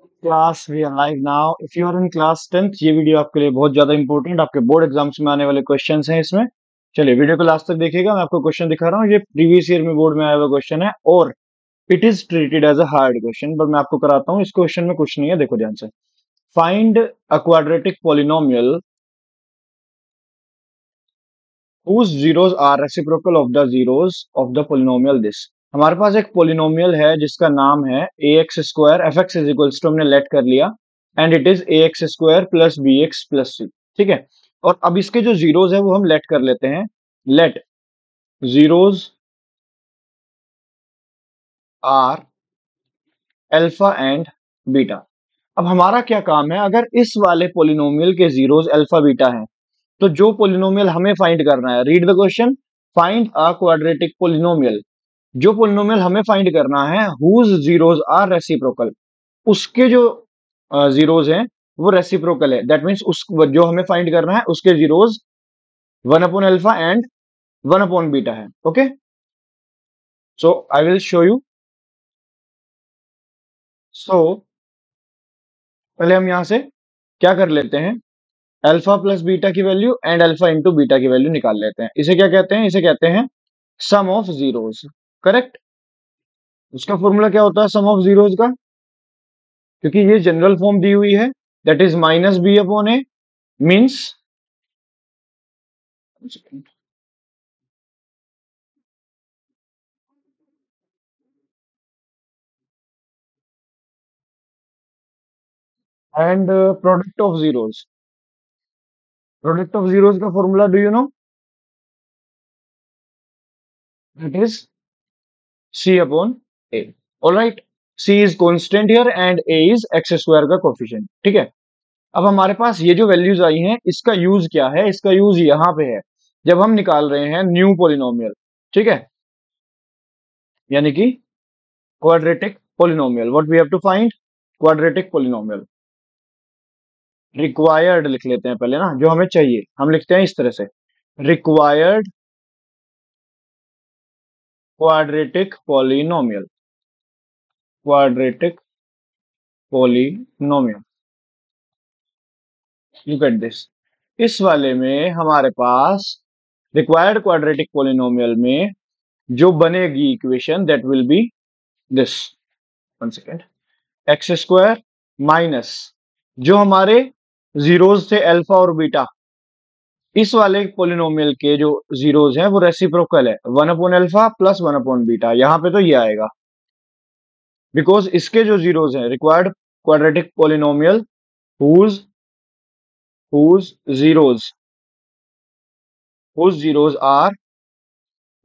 Class we are live now. If you are in class 10th, ये video आपके लिए बहुत ज्यादा इंपॉर्टेंट, आपके बोर्ड एग्जाम्स में आने वाले क्वेश्चंस हैं इसमें। चलिए वीडियो को लास्ट तक देखिएगा। मैं आपको क्वेश्चन दिखा रहा हूँ, ये प्रीवियस ईयर में बोर्ड में आया हुआ क्वेश्चन है और it is treated as a hard question, but मैं आपको कराता हूँ। इस क्वेश्चन में कुछ नहीं है, देखो ध्यान से। Find a quadratic polynomial whose zeros are reciprocal of the zeros of the polynomial this। हमारे पास एक पोलिनोमियल है जिसका नाम है A X square F X is equals to, हमने लेट कर लिया, and it is A X square plus B x plus C. ठीक है, और अब इसके जो जीरोज है वो हम लेट कर लेते हैं। Let zeros are alpha and beta. अब हमारा क्या काम है, अगर इस वाले पोलिनोमियल के जीरोज अल्फा बीटा हैं तो जो पोलिनोमियल हमें फाइंड करना है, read the question, find a quadratic polynomial. जो पोलिनोमियल हमें फाइंड करना है हुज जीरोज आर रेसिप्रोकल, उसके जो जीरोज हैं वो रेसिप्रोकल है। दैट मीन्स उस जो हमें फाइंड करना है उसके zeros one upon alpha and one upon beta है। Okay, so I will show you. So पहले हम यहां से क्या कर लेते हैं, अल्फा प्लस बीटा की value and alpha into beta की वैल्यू निकाल लेते हैं। इसे क्या कहते हैं, इसे कहते हैं सम ऑफ जीरोज। करेक्ट, उसका फॉर्मूला क्या होता है सम ऑफ जीरोज का, क्योंकि ये जनरल फॉर्म दी हुई है, that is minus b upon a, means and product of zeros. Product of zeros का formula do you know, that is c upon a. Alright, c is constant here and a is x square का coefficient. ठीक है, अब हमारे पास ये जो values आई हैं इसका यूज क्या है, इसका यूज यहां पे है जब हम निकाल रहे हैं न्यू पोलिनोमियल। ठीक है, यानी कि quadratic polynomial, what we have to find, quadratic polynomial. Required लिख लेते हैं पहले ना, जो हमें चाहिए हम लिखते हैं इस तरह से, required quadratic polynomial, quadratic polynomial. Look at this, इस वाले में हमारे पास रिक्वायर्ड क्वाड्रेटिक पोलिनोमियल में जो बनेगी equation that will be this, one second, x square minus जो हमारे जीरोज थे अल्फा और बीटा, इस वाले पोलिनोमियल के जो जीरोज हैं वो रेसिप्रोकल है, one upon alpha plus one upon beta. यहां पे तो ये आएगा बिकॉज इसके जो जीरोज हैं, required quadratic polynomial whose whose zeros whose zeros are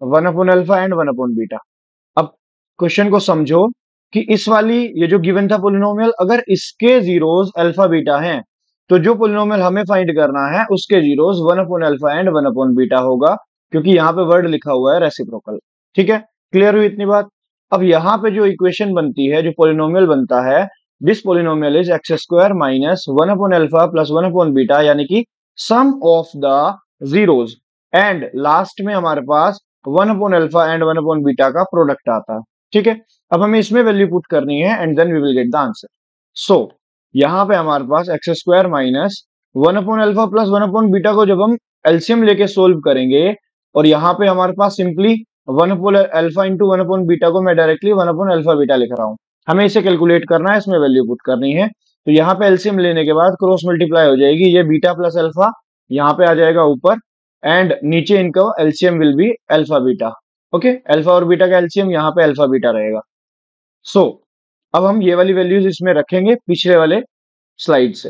one upon alpha and one upon beta. अब क्वेश्चन को समझो कि इस वाली ये जो गिवन था पोलिनोमियल, अगर इसके जीरोज अल्फा बीटा हैं तो जो पोलिनोमियल हमें फाइंड करना है उसके zeros one upon alpha and one upon beta होगा, क्योंकि यहां पे वर्ड लिखा हुआ है रेसिप्रोकल। ठीक है, क्लियर हुई इतनी बात। अब यहां पे जो इक्वेशन बनती है, जो पोलिनोमियल बनता है, this polynomial is x square minus one upon alpha plus one upon beta, यानी कि sum of the zeros and last में हमारे पास one upon alpha and one upon beta का प्रोडक्ट आता है। ठीक है, अब हमें इसमें वैल्यू पुट करनी है and then we will get the answer. So यहां पे हमारे पास x square minus one upon alpha plus one upon beta को जब हम एलसीएम लेके सोल्व करेंगे, और यहां पे हमारे पास simply one upon alpha into one upon beta को मैं directly one upon alpha beta लिख रहा हूं। हमें इसे कैलकुलेट करना है, इसमें वैल्यू पुट करनी है। तो यहाँ पे एलसीएम लेने के बाद क्रॉस मल्टीप्लाई हो जाएगी, ये बीटा प्लस अल्फा यहाँ पे आ जाएगा ऊपर, एंड नीचे इनका LCM will be alpha beta. Okay, alpha और बीटा का एलसीएम यहाँ पे अल्फा बीटा रहेगा। सो अब हम ये वाली वैल्यूज इसमें रखेंगे पिछले वाले स्लाइड से।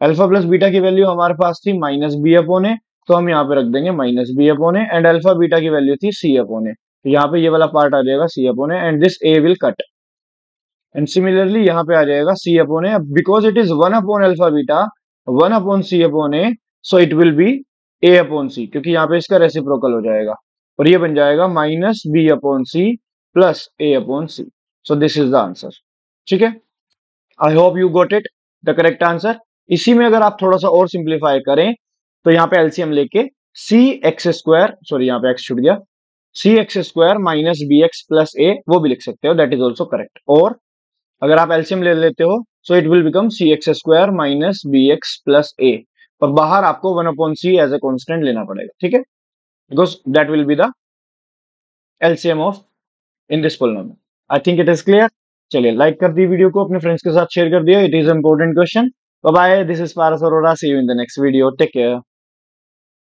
अल्फा प्लस बीटा की वैल्यू हमारे पास थी माइनस बी अपॉन ए, तो हम यहाँ पे रख देंगे minus b upon a, and alpha beta की वैल्यू थी सी अपॉन ए, तो यहाँ पे ये वाला पार्ट आ जाएगा c upon a, and this a will cut, and similarly यहाँ पे आ जाएगा c upon a, because it is one upon alpha beta one upon c upon a, so it will be a upon c, क्योंकि यहाँ पे इसका reciprocal हो जाएगा, और ये बन जाएगा minus b upon c plus a upon c. So this is the answer. ठीक है, I hope you got it, the correct answer. इसी में अगर आप थोड़ा सा और सिंप्लीफाई करें तो यहाँ पे एलसीएम लेके सी एक्स स्क्वायर, सॉरी यहाँ पे एक्स छूट गया, c x square minus b x plus a वो भी लिख सकते हो, दैट इज ऑल्सो करेक्ट। और अगर आप एलसीएम ले लेते हो so it will become c x square minus b x plus a, और बाहर आपको 1/c एज ए कॉन्स्टेंट लेना पड़ेगा, ठीक है, because that will be the LCM of in this polynomial. I think it is clear. चलिए like कर दी video को, अपने फ्रेंड्स के साथ शेयर कर दिया, it is important question. Bye bye, this is Paras Arora, see you in the next video, take care.